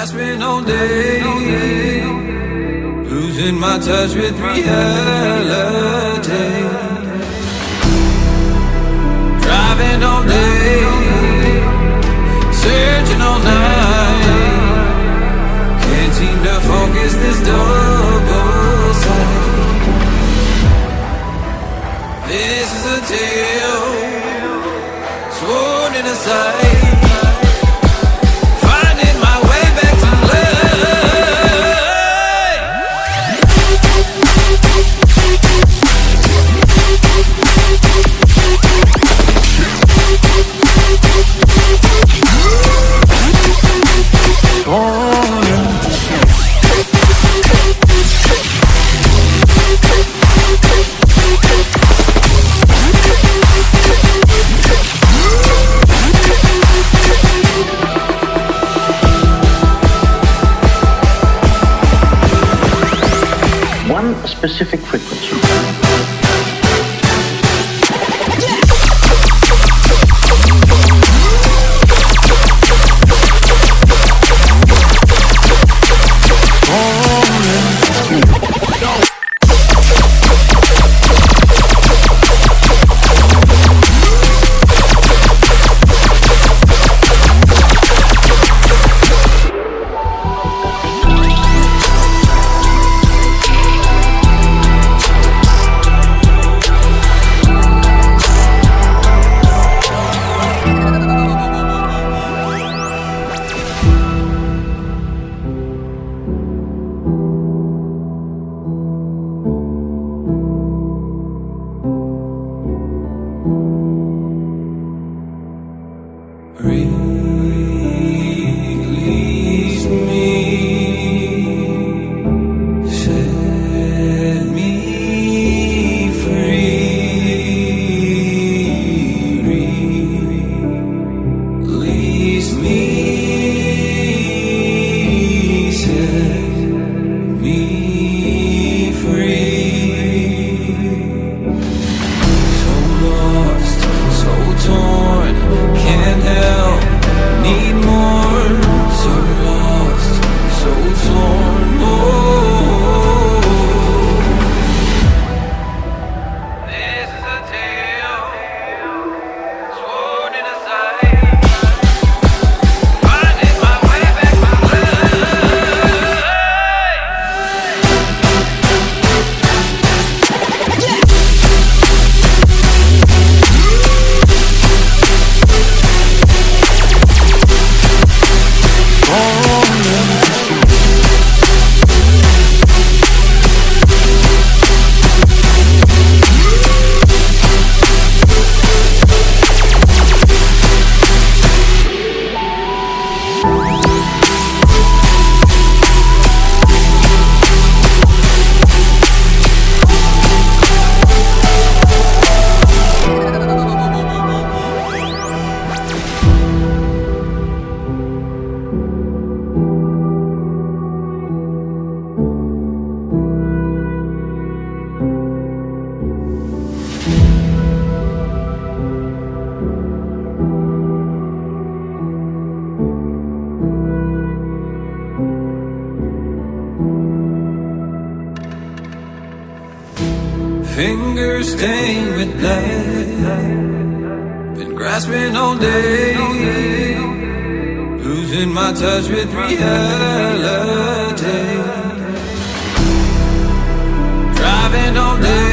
grasping all day, losing my touch with reality. Driving all day, searching all night, can't seem to focus this double sight. This is a tale sworn in a sight. Specific frequency. Release me, set me free. Release me, set me free. So lost, so torn, can't help, need more. So lost, so torn, This is a tale sworn in a sight, finding my way back to fingers stained with blood, been grasping all day, losing my touch with reality. Driving all day,